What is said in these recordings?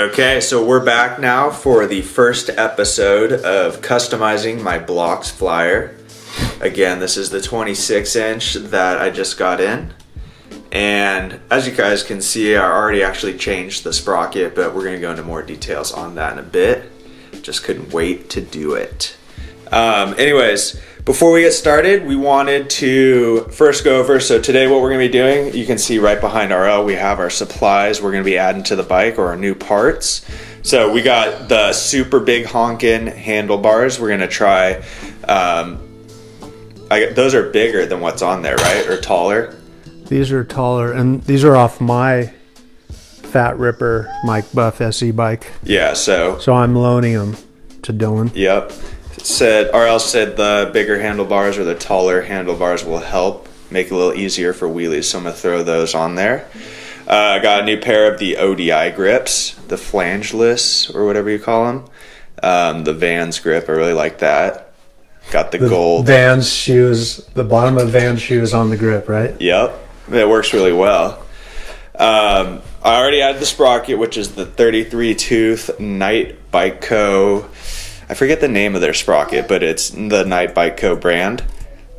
Okay, so we're back now for the first episode of customizing my blocks flyer. Again, this is the 26-inch that I just got in. And as you guys can see, I already actually changed the sprocket, but we're gonna go into more details on that in a bit. Just couldn't wait to do it. Anyways, before we get started, we wanted to first go over, so today what we're gonna be doing, you can see right behind RL, we have our supplies we're gonna be adding to the bike, or our new parts. So we got the super big honkin' handlebars. We're gonna try, those are bigger than what's on there, right? Or taller? These are taller, and these are off my Fat Ripper Mike Buff SE bike. Yeah, so I'm loaning them to Dylan. Yep. RL said the bigger handlebars or the taller handlebars will help make it a little easier for wheelies, so I'm going to throw those on there. I got a new pair of the ODI grips, the flangeless or whatever you call them. The Vans grip, I really like that. Got the gold. Vans shoes, the bottom of Vans shoes on the grip, right? Yep, it works really well. I already added the sprocket, which is the 33 tooth Night Bike Co. I forget the name of their sprocket, but it's the Night Bike Co brand.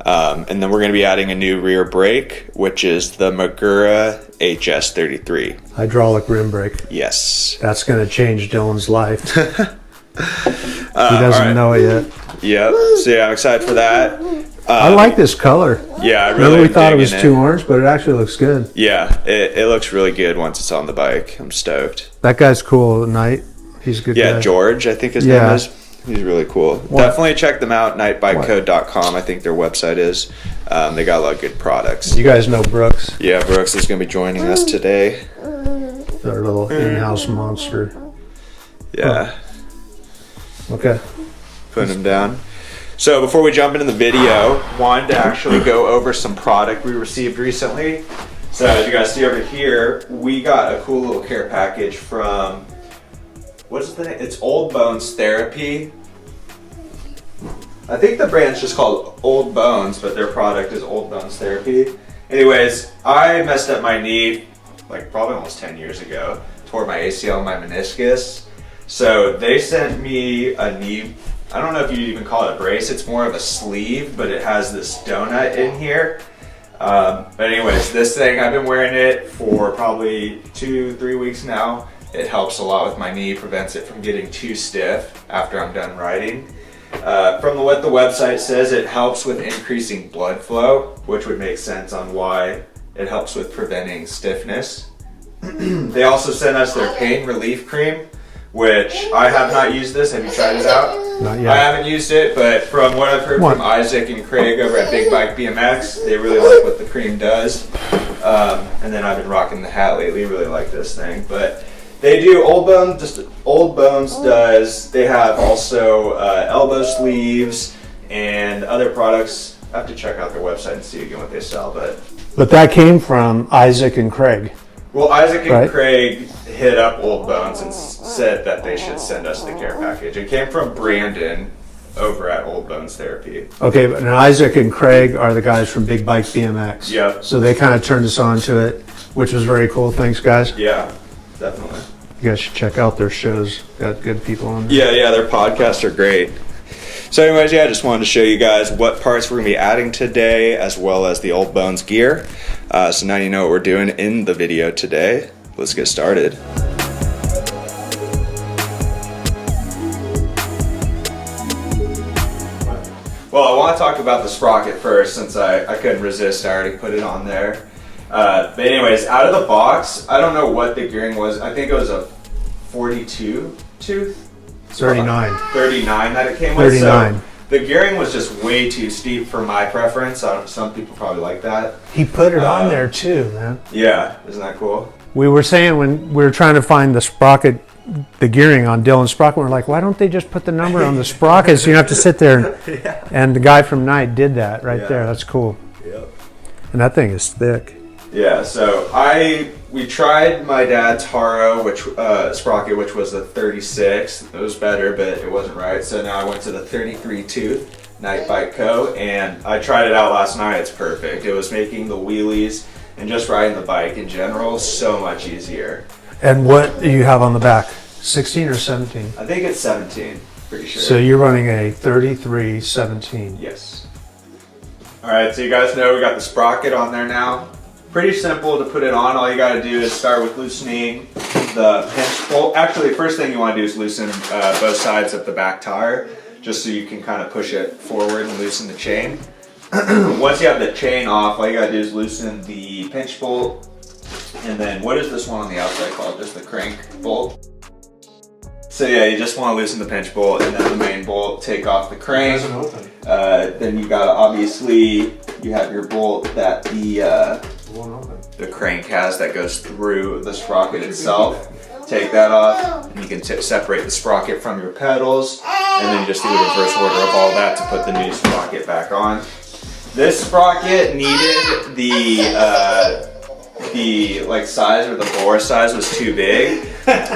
And then we're going to be adding a new rear brake, which is the Magura HS33. Hydraulic rim brake. Yes. That's going to change Dylan's life. He doesn't know it yet. Yep. So yeah, I'm excited for that. I like this color. Yeah, I really Remember we thought it was too orange, but it actually looks good. Yeah, it looks really good once it's on the bike. I'm stoked. That guy's cool at night. He's a good guy. Yeah, George, I think his name is. He's really cool. What? Definitely check them out, nightbikeco.com. I think their website is. They got a lot of good products. You guys know Brooks? Yeah, Brooks is going to be joining us today. Our little in-house monster. Yeah. Oh. Okay. Putting him down. So before we jump into the video, wanted to actually go over some product we received recently. So as you guys see over here, we got a cool little care package from, what's the name? It's Old Bones Therapy. I think the brand's just called Old Bones, but their product is Old Bones Therapy. Anyways, I messed up my knee like probably almost 10 years ago. Tore my ACL and my meniscus. So they sent me a knee, I don't know if you'd even call it a brace, it's more of a sleeve, but it has this donut in here. But anyways, this thing, I've been wearing it for probably 2-3 weeks now. It helps a lot with my knee, prevents it from getting too stiff after I'm done riding. From what the website says, it helps with increasing blood flow, which would make sense on why it helps with preventing stiffness. They also sent us their pain relief cream, which I have not used this. Have you tried it out? Not yet. I haven't used it, but from what I've heard from Isaac and Craig over at Big Bike BMX, they really like what the cream does. And then I've been rocking the hat lately, really like this thing. But they do Old Bones does, they have also elbow sleeves and other products. I have to check out their website and see again what they sell, but that came from Isaac and Craig. Well, Isaac and Craig hit up Old Bones and said that they should send us the care package. It came from Brandon over at Old Bones Therapy. Okay, but Isaac and Craig are the guys from Big Bike BMX. Yep. So they kind of turned us on to it, which was very cool. Thanks, guys. Yeah, definitely. You guys should check out their shows. Got good people on there. Yeah, their podcasts are great. So anyways, I just wanted to show you guys what parts we're going to be adding today, as well as the Old Bones gear. So now you know what we're doing in the video today. Let's get started. Well, I want to talk about the sprocket first, since I couldn't resist. I already put it on there. But anyways, out of the box, I don't know what the gearing was. I think it was a 42 tooth? 39. 39 that it came with. 39. So the gearing was just way too steep for my preference. Some people probably like that. He put it on there too, man. Yeah, isn't that cool? We were saying when we were trying to find the sprocket, the gearing on Dylan's sprocket, we're like, why don't they just put the number on the sprocket so you don't have to sit there? And the guy from Night did that right there. That's cool. Yep. And that thing is thick. Yeah, so we tried my dad's Haro, sprocket, which was the 36. It was better, but it wasn't right. So now I went to the 33 tooth Night Bike Co. And I tried it out last night. It's perfect. It was making the wheelies and just riding the bike in general so much easier. And what do you have on the back? 16 or 17? I think it's 17, pretty sure. So you're running a 33-17. Yes. All right, so you guys know we got the sprocket on there now. Pretty simple to put it on. All you got to do is start with loosening the pinch bolt. Actually, the first thing you want to do is loosen both sides of the back tire, just so you can kind of push it forward and loosen the chain. Once you have the chain off, all you got to do is loosen the pinch bolt. And then what is this one on the outside called? Just the crank bolt. So yeah, you just want to loosen the pinch bolt and then the main bolt, take off the crank. It doesn't open. Then you got to obviously, you have your bolt that the crank has that goes through the sprocket itself. Take that off and you can separate the sprocket from your pedals and then just do a reverse order of all that to put the new sprocket back on. This sprocket needed the like size, or the bore size was too big.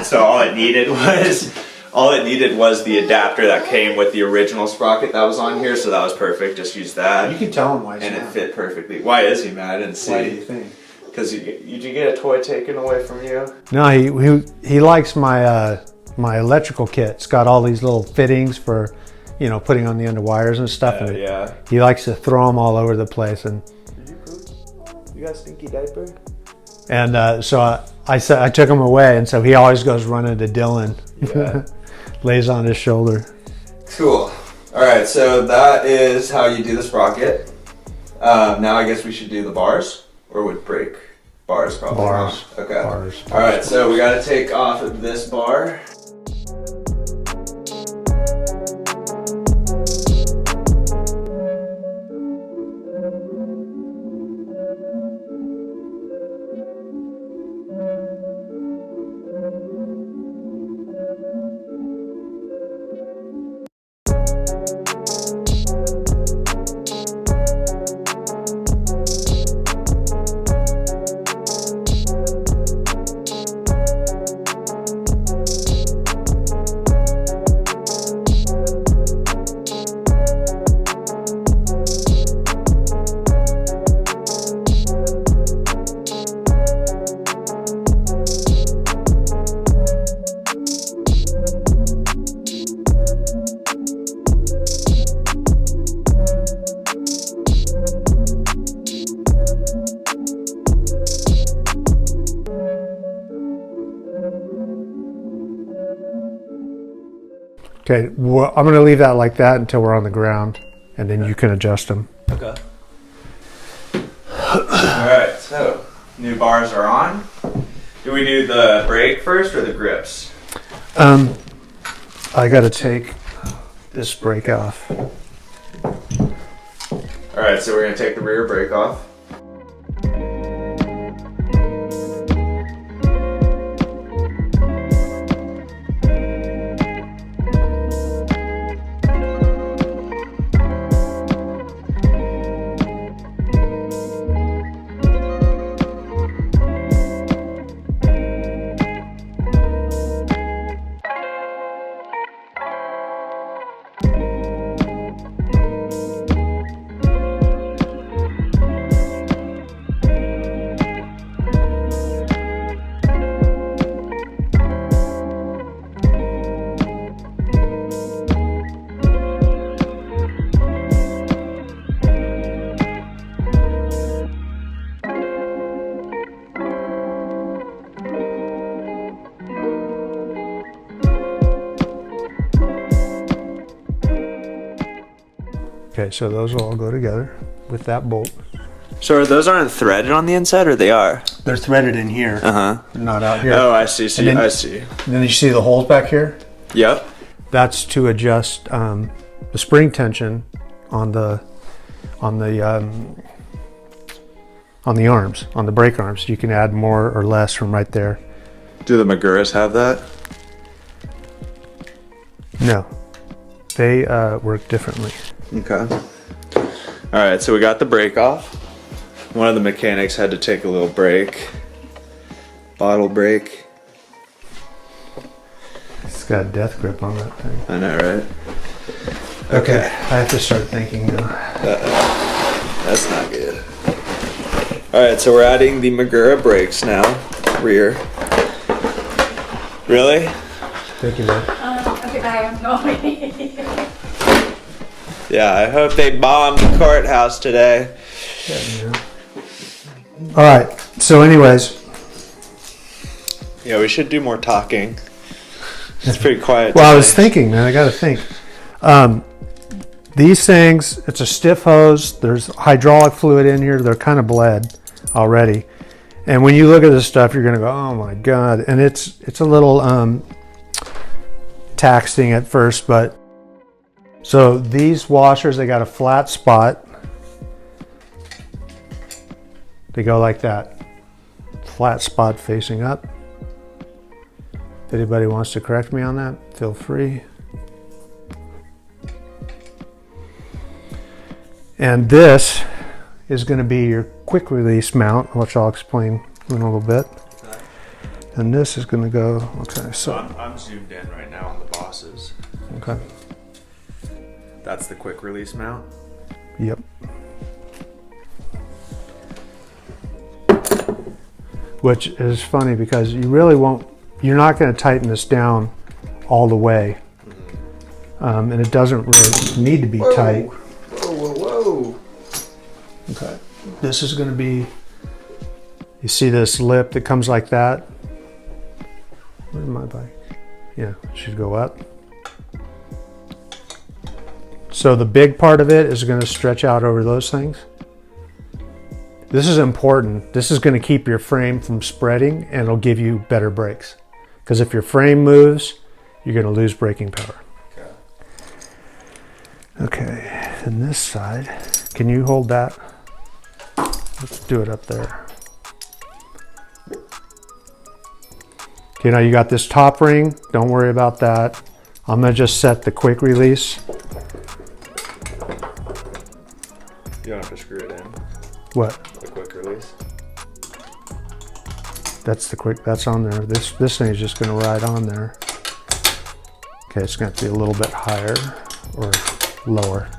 So all it needed was the adapter that came with the original sprocket that was on here, so that was perfect. Just use that. You can tell him why he's and mad. It fit perfectly. Why is he mad? I didn't see. Why do you think? Because you get a toy taken away from you? No, he likes my my electrical kit. It's got all these little fittings for, you know, putting on the end of wires and stuff. And Yeah. he likes to throw them all over the place. And Did you poop? You got a stinky diaper? and so I took him away, and so he always goes running to Dylan. Yeah. Lays on his shoulder. Cool. All right, so that is how you do the sprocket. Now I guess we should do the bars. Or would brake bars probably. Bars. Huh? Okay. Bars. All right, so we got to take off of this bar. Okay, well, I'm going to leave that like that until we're on the ground, and then you can adjust them. Okay. All right, so new bars are on. Do we do the brake first or the grips? I got to take this brake off. All right, so we're gonna take the rear brake off. Okay, so those will all go together with that bolt. So those aren't threaded on the inside, or they are? They're threaded in here, Uh-huh. not out here. Oh, I see. And then- I see. And then you see the holes back here? Yep. That's to adjust the spring tension on the arms, on the brake arms. You can add more or less from right there. Do the Maguras have that? No, they work differently. Okay. All right, so we got the brake off. One of the mechanics had to take a little break. Bottle break. It's got a death grip on that thing. I know, right? Okay, I have to start thinking now. That's not good. All right, so we're adding the Magura brakes now. Rear. Really? Thank you, man. Okay, bye. I'm going. Yeah, I hope they bomb the courthouse today. All right. So, anyways, Yeah, we should do more talking. It's pretty quiet. well, I today. was thinking, man. I got to think. These things, it's a stiff hose. There's hydraulic fluid in here. They're kind of bled already. And when you look at this stuff, you're going to go, oh my God. And it's a little taxing at first, but so these washers, they got a flat spot. They go like that. Flat spot facing up. If anybody wants to correct me on that, feel free. And this is going to be your quick release mount, which I'll explain in a little bit. Okay. And this is going to go, okay, so. I'm zoomed in right now on the bosses. Okay. That's the quick release mount. Yep. Which is funny because you really won't, you're not going to tighten this down all the way. And it doesn't really need to be tight. Whoa. Okay. This is going to be, you see this lip that comes like that? Where's my bike? Yeah, it should go up. So the big part of it is going to stretch out over those things. This is important. This is going to keep your frame from spreading and it'll give you better brakes. Because if your frame moves, you're going to lose braking power. Okay, and this side, can you hold that? Let's do it up there. Okay, now you got this top ring. Don't worry about that. I'm going to just set the quick release. You don't have to screw it in. What? The quick release. That's the quick, that's on there. This thing is just going to ride on there. Okay, it's going to be a little bit higher or lower.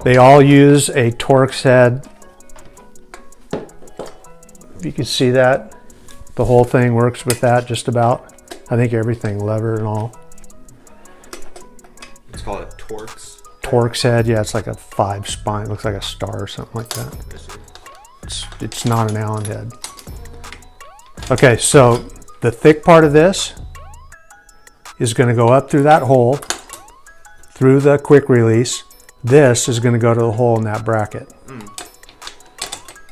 They all use a Torx head. If you can see that, the whole thing works with that just about. I think everything, lever and all. It's called a Torx. Torx head, yeah, it's like a 5 spine. Looks like a star or something like that. It's not an Allen head. Okay, so the thick part of this is going to go up through that hole, through the quick release. This is going to go to the hole in that bracket.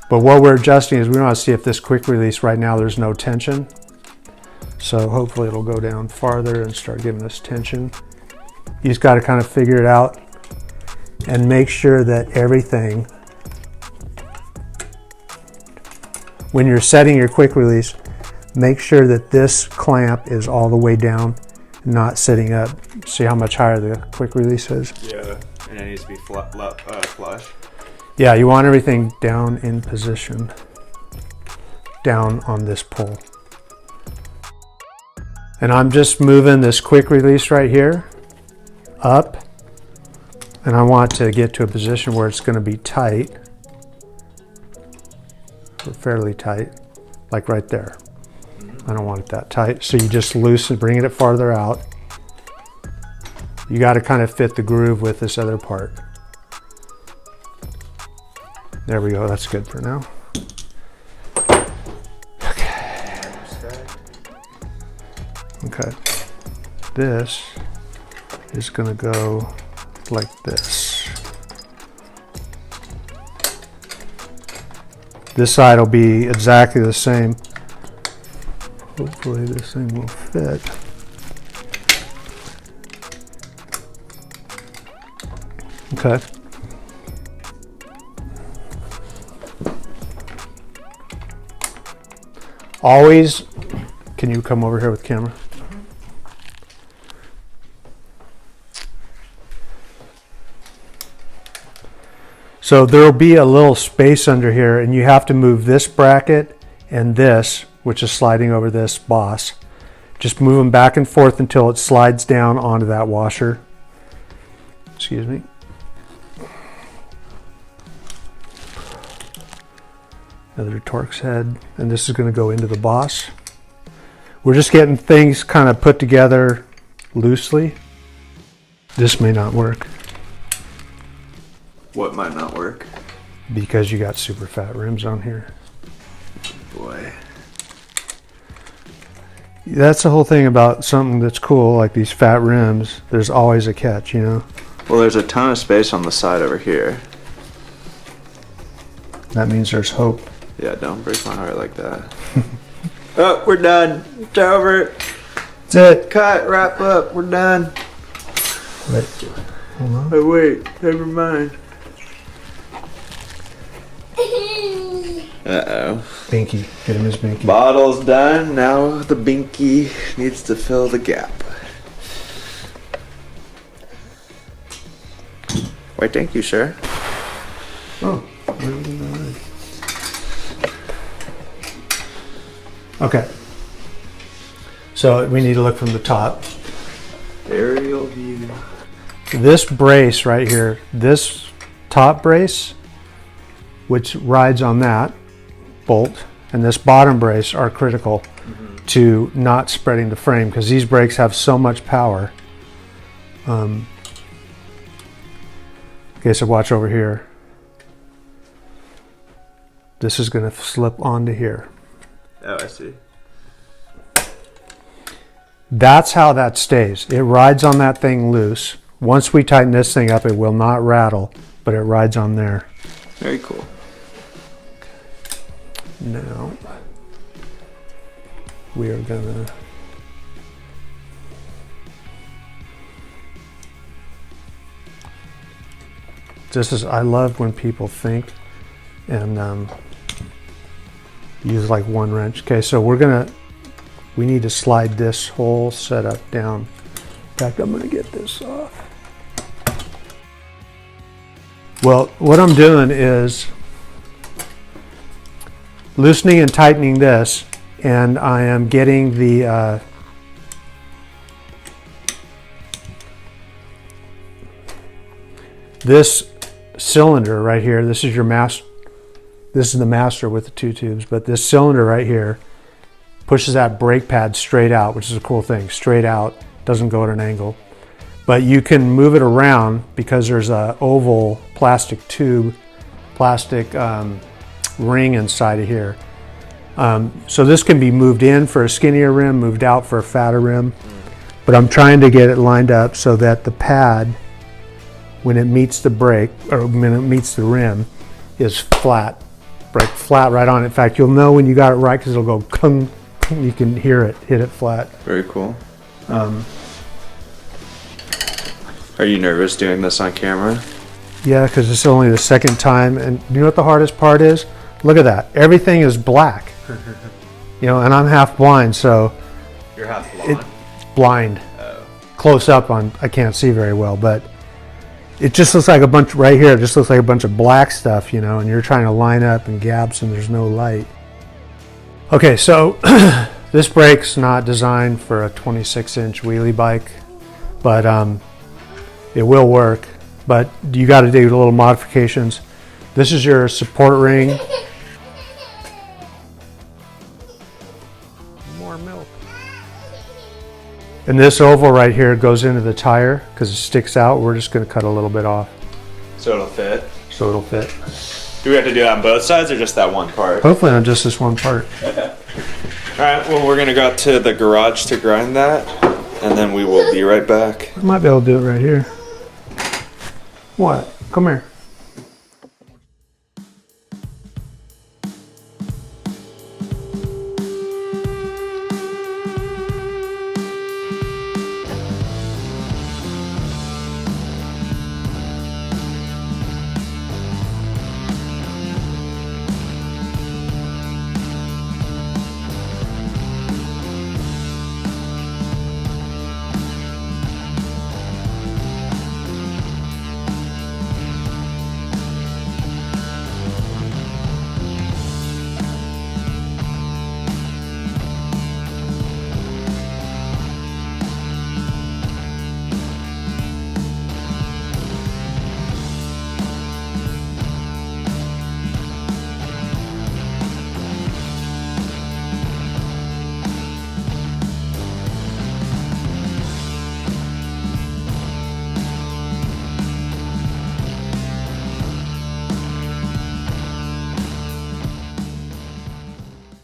But what we're adjusting is we want to see if this quick release right now there's no tension. So hopefully it'll go down farther and start giving us tension. You just got to kind of figure it out and make sure that everything, when you're setting your quick release, make sure that this clamp is all the way down, not sitting up. See how much higher the quick release is? Yeah, and it needs to be flush. Yeah, you want everything down in position, down on this pole. And I'm just moving this quick release right here up, and I want to get to a position where it's going to be tight, or fairly tight, like right there. I don't want it that tight, so you just loosen, bringing it farther out. You got to kind of fit the groove with this other part. There we go, that's good for now. Okay, this is going to go like this. This side will be exactly the same. Hopefully this thing will fit. Okay. Always, can you come over here with camera? So there will be a little space under here, and you have to move this bracket and this, which is sliding over this boss. Just move them back and forth until it slides down onto that washer. Excuse me. Another Torx head, and this is going to go into the boss. We're just getting things kind of put together loosely. This may not work What might not work? because you got super fat rims on here. Boy. That's the whole thing about something that's cool, like these fat rims. There's always a catch, you know? Well, there's a ton of space on the side over here. That means there's hope. Yeah, don't break my heart like that. Oh, we're done. It's over. That's it. Cut, wrap up, we're done. Wait. Hold on. Oh, wait, never mind. Uh-oh. Binky. Get him his Binky. Bottle's done. Now the binky needs to fill the gap. Why, thank you, sir. Oh. Okay. So we need to look from the top. Aerial view. This brace right here, this top brace, which rides on that bolt, and this bottom brace are critical to not spreading the frame because these brakes have so much power. Okay, so watch over here. This is going to slip onto here. Oh, I see. That's how that stays. It rides on that thing loose. Once we tighten this thing up, it will not rattle, but it rides on there. Very cool. Now, we are gonna I love when people think and use like one wrench. Okay, so we need to slide this whole setup down. In fact, I'm gonna get this off. Well, what I'm doing is loosening and tightening this, and I am getting the this cylinder right here. This is your master. This is the master with the two tubes, but this cylinder right here pushes that brake pad straight out, which is a cool thing. Straight out, doesn't go at an angle. But you can move it around because there's a oval plastic tube, plastic ring inside of here. So this can be moved in for a skinnier rim, moved out for a fatter rim. But I'm trying to get it lined up so that the pad, when it meets the brake, or when it meets the rim, is flat. Brake flat right on it. In fact, you'll know when you got it right because it'll go kung. You can hear it hit it flat. Very cool. Are you nervous doing this on camera? Yeah, because it's only the second time. And you know what the hardest part is? Look at that. Everything is black. You know, and I'm half blind, so You're half blonde. blind. Oh. Close up on, I can't see very well, but it just looks like a bunch right here. It just looks like a bunch of black stuff, you know, and you're trying to line up in gaps and there's no light. Okay, so this brake's not designed for a 26-inch wheelie bike, but it will work. But you got to do little modifications. This is your support ring. More milk. And this oval right here goes into the tire because it sticks out. We're just going to cut a little bit off So it'll fit? so it'll fit. Do we have to do that on both sides or just that one part? Hopefully on just this one part. Alright, well we're gonna go out to the garage to grind that, and then we will be right back. I might be able to do it right here. What? Come here.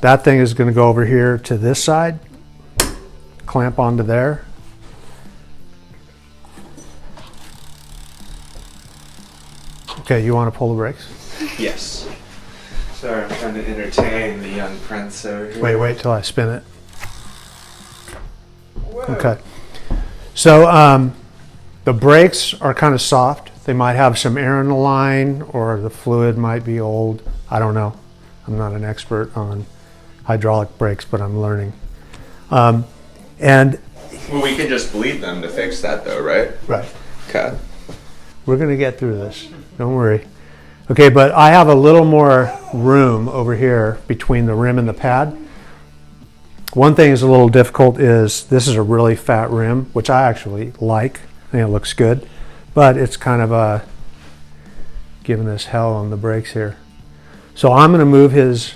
that thing is going to go over here to this side, clamp onto there. Okay, you want to pull the brakes? Yes. Sorry, I'm trying to entertain the young prince over here. Wait till I spin it. Whoa. Okay. So the brakes are kind of soft. They might have some air in the line, or the fluid might be old. I don't know. I'm not an expert on hydraulic brakes, but I'm learning. And Well, we can just bleed them to fix that, though, right? right, Okay. we're going to get through this. Don't worry. Okay, but I have a little more room over here between the rim and the pad. One thing is a little difficult is this is a really fat rim, which I actually like. I think it looks good, but it's kind of giving us hell on the brakes here. So I'm going to move his,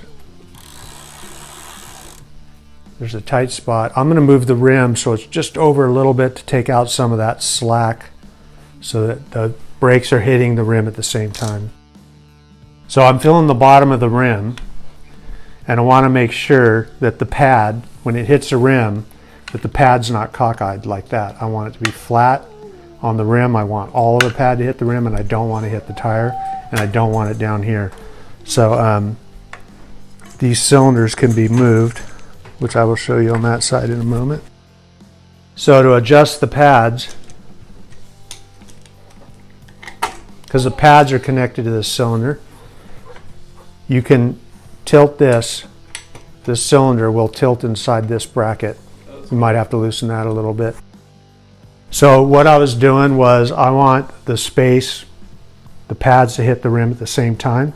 there's a tight spot. I'm going to move the rim so it's just over a little bit to take out some of that slack so that the brakes are hitting the rim at the same time. So I'm filling the bottom of the rim, and I want to make sure that the pad, when it hits the rim, that the pad's not cockeyed like that. I want it to be flat on the rim. I want all of the pad to hit the rim, and I don't want to hit the tire, and I don't want it down here. So these cylinders can be moved, which I will show you on that side in a moment. So to adjust the pads, because the pads are connected to this cylinder, you can tilt this. This cylinder will tilt inside this bracket. You might have to loosen that a little bit. So what I was doing was I want the space, the pads to hit the rim at the same time.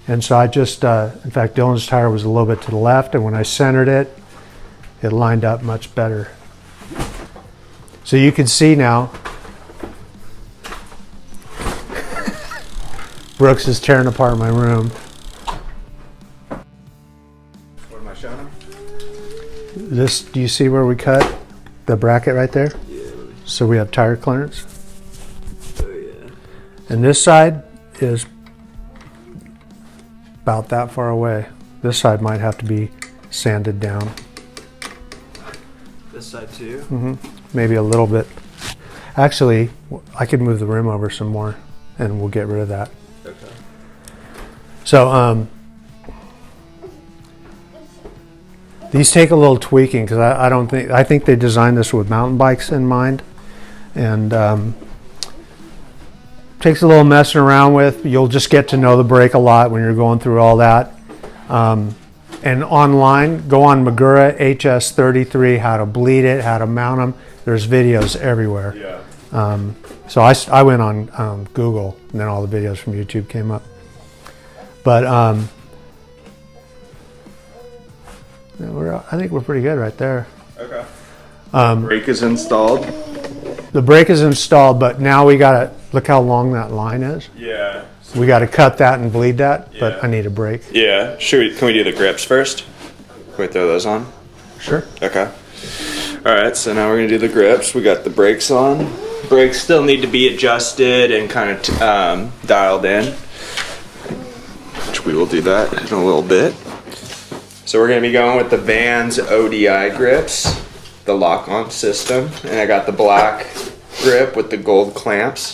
And so I just, in fact, Dylan's tire was a little bit to the left, and when I centered it, it lined up much better. So you can see now, Brooks is tearing apart my room. What am I showing him? This, do you see where we cut the bracket right there? Yeah. So we have tire clearance. Oh, yeah. And this side is about that far away. This side might have to be sanded down. This side, too? Maybe a little bit. Actually, I could move the rim over some more and we'll get rid of that. Okay. So these take a little tweaking because I think they designed this with mountain bikes in mind, and takes a little messing around with. You'll just get to know the brake a lot when you're going through all that. And online, go on Magura HS33, how to bleed it, how to mount them. There's videos everywhere. Yeah. So I went on Google, and then all the videos from YouTube came up. But I think we're pretty good right there. Okay. Brake is installed. The brake is installed, but now we gotta look how long that line is. Yeah. We gotta cut that and bleed that, Yeah. but I need a brake. Yeah. Can we do the grips first? Can we throw those on? Sure. Okay. All right, so now we're gonna do the grips. We got the brakes on. Brakes still need to be adjusted and kind of dialed in, which we will do that in a little bit. So we're gonna be going with the Vans ODI grips, the lock-on system, and I got the black grip with the gold clamps.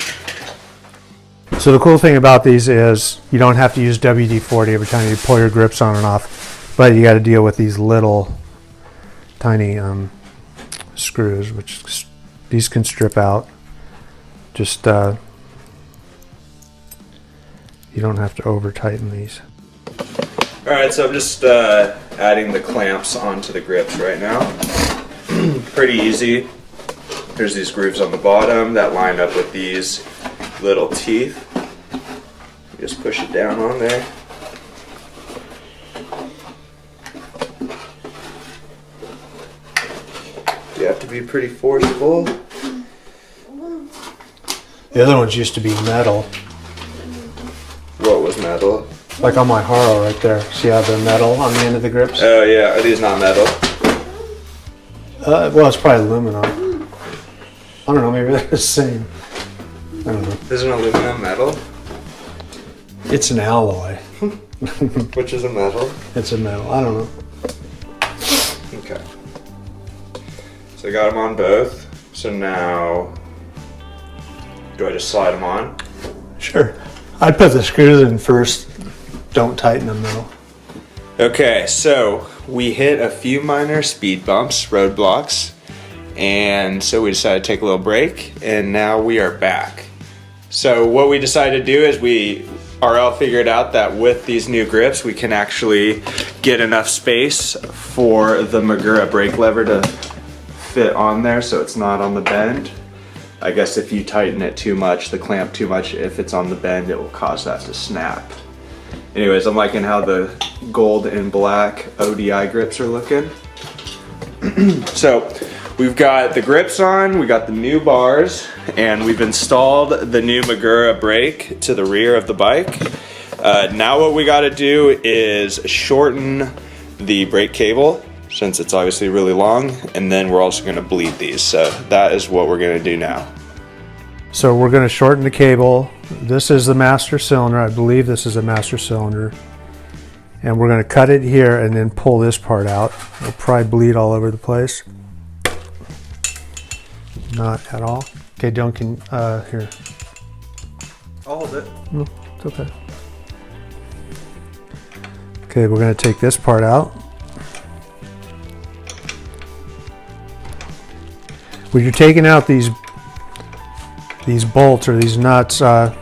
So the cool thing about these is you don't have to use WD-40 every time you pull your grips on and off, but you got to deal with these little tiny screws, which these can strip out. Just you don't have to over tighten these. All right, so I'm just adding the clamps onto the grips right now. Pretty easy. There's these grooves on the bottom that line up with these little teeth. Just push it down on there. You have to be pretty forceful. The other ones used to be metal, What was metal? like on my Haro right there. See how they're metal on the end of the grips? Oh yeah, are these not metal? Well, it's probably aluminum. I don't know, maybe they're the same. I don't know. Isn't aluminum metal? It's an alloy. Which is a metal. It's a metal. I don't know. Okay. So I got them on both. So now, do I just slide them on? Sure. I'd put the screws in first. Don't tighten them though. Okay, so we hit a few minor speed bumps, roadblocks, and so we decided to take a little break, and now we are back. So what we decided to do is RL figured out that with these new grips, we can actually get enough space for the Magura brake lever to fit on there so it's not on the bend. I guess if you tighten it too much, the clamp too much, if it's on the bend, it will cause that to snap. Anyways, I'm liking how the gold and black ODI grips are looking. So we've got the grips on, we got the new bars, and we've installed the new Magura brake to the rear of the bike. Now what we gotta do is shorten the brake cable, since it's obviously really long, and then we're also gonna bleed these. So that is what we're gonna do now. So we're going to shorten the cable. This is the master cylinder. I believe this is a master cylinder. And we're going to cut it here and then pull this part out. It'll probably bleed all over the place. Not at all. Okay, Duncan, here. I'll hold it. No, it's okay. Okay, we're going to take this part out. When you're taking out these bolts or these nuts, pay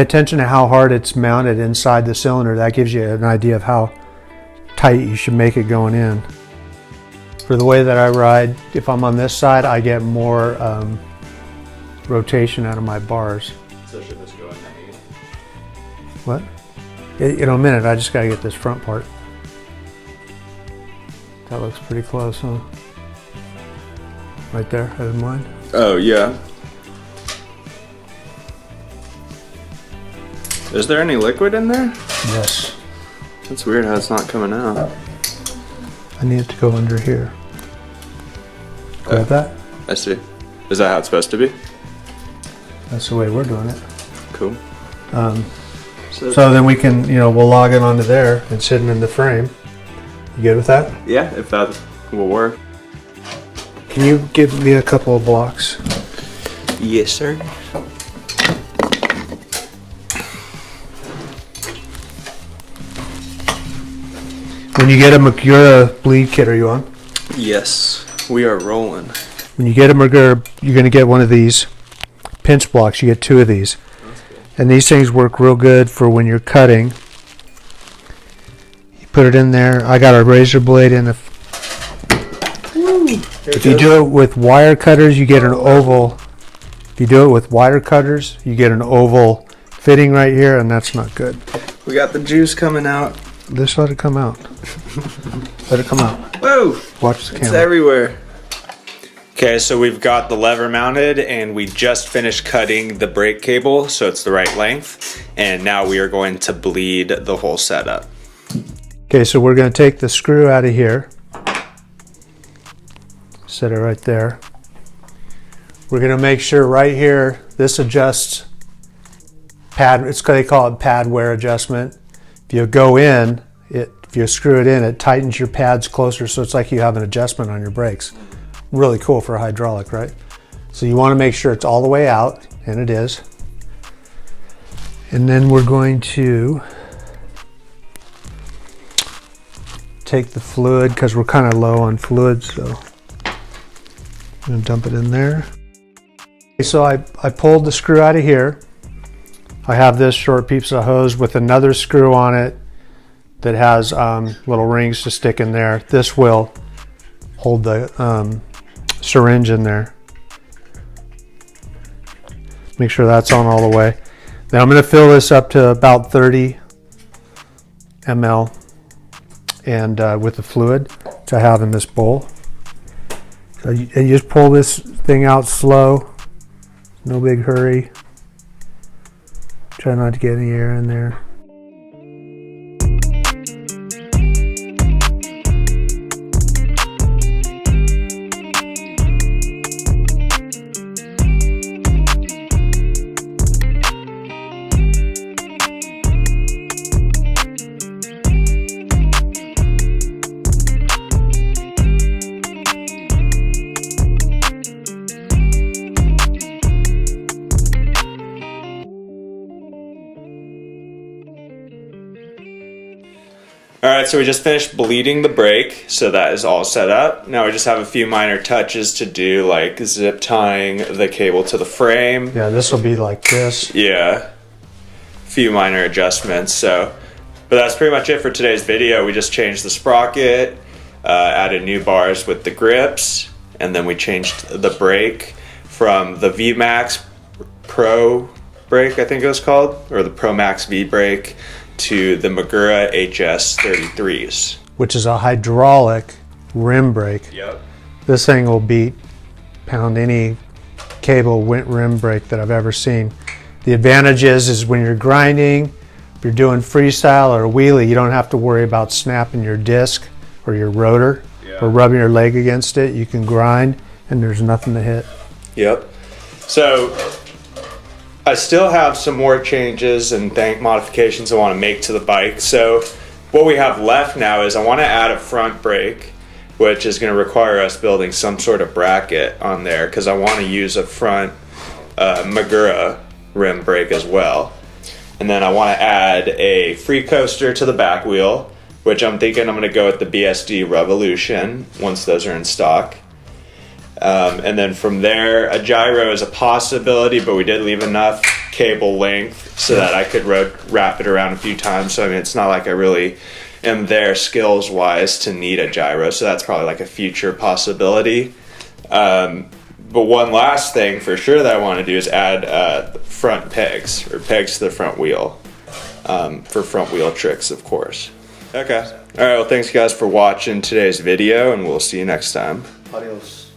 attention to how hard it's mounted inside the cylinder. That gives you an idea of how tight you should make it going in. For the way that I ride, if I'm on this side, I get more rotation out of my bars. So should this go in that? What? In a minute, I just got to get this front part. That looks pretty close, huh? Right there, I didn't mind. Oh, yeah. Is there any liquid in there? Yes. That's weird how it's not coming out. I need it to go under here. Grab that. I see. Is that how it's supposed to be? That's the way we're doing it. Cool. So then we can, we'll log it onto there. It's hidden in the frame. You good with that? Yeah, if that will work. Can you give me a couple of blocks? Yes, sir. When you get a Magura bleed kit, are you on? Yes, we are rolling. When you get a Magura, you're going to get one of these pinch blocks. You get 2 of these. And these things work real good for when you're cutting. You put it in there. I got a razor blade in. If you do it with wire cutters, you get an oval. If you do it with wire cutters, you get an oval fitting right here, and that's not good. We got the juice coming out. Just let it come out. Let it come out. Whoa! Watch the camera. It's everywhere. Okay, so we've got the lever mounted, and we just finished cutting the brake cable so it's the right length, and now we are going to bleed the whole setup. Okay, so we're going to take the screw out of here. Set it right there. We're going to make sure right here, this adjusts pad, they call it pad wear adjustment. If you go in, if you screw it in, it tightens your pads closer, so it's like you have an adjustment on your brakes. Really cool for a hydraulic, right? So you want to make sure it's all the way out, and it is. And then we're going to take the fluid, because we're kind of low on fluid, so I'm going to dump it in there. Okay, so I pulled the screw out of here. I have this short piece of hose with another screw on it that has little rings to stick in there. This will hold the syringe in there. Make sure that's on all the way. Then I'm going to fill this up to about 30 ml and with the fluid to have in this bowl. So you just pull this thing out slow, no big hurry. Try not to get any air in there. All right, so we just finished bleeding the brake, so that is all set up. Now we just have a few minor touches to do, like zip tying the cable to the frame. Yeah, this will be like this. Yeah, a few minor adjustments. So, but that's pretty much it for today's video. We just changed the sprocket, added new bars with the grips, and then we changed the brake from the VMAX Pro brake, I think it was called, or the ProMax V Brake, to the Magura HS33s. Which is a hydraulic rim brake. Yep. This thing will pound any cable rim brake that I've ever seen. The advantage is when you're grinding, if you're doing freestyle or wheelie, you don't have to worry about snapping your disc or your rotor or rubbing your leg against it. You can grind and there's nothing to hit. Yep. So I still have some more changes and modifications I want to make to the bike. So what we have left now is I want to add a front brake, which is going to require us building some sort of bracket on there because I want to use a front Magura rim brake as well. And then I want to add a free coaster to the back wheel, which I'm thinking I'm going to go with the BSD Revolution once those are in stock. And then from there, a gyro is a possibility, but we did leave enough cable length so that I could wrap it around a few times. So I mean, it's not like I really am there skills wise to need a gyro. So that's probably like a future possibility. But one last thing for sure that I want to do is add front pegs or pegs to the front wheel for front wheel tricks, of course. Okay. All right. Well, thanks guys for watching today's video, and we'll see you next time. Adios.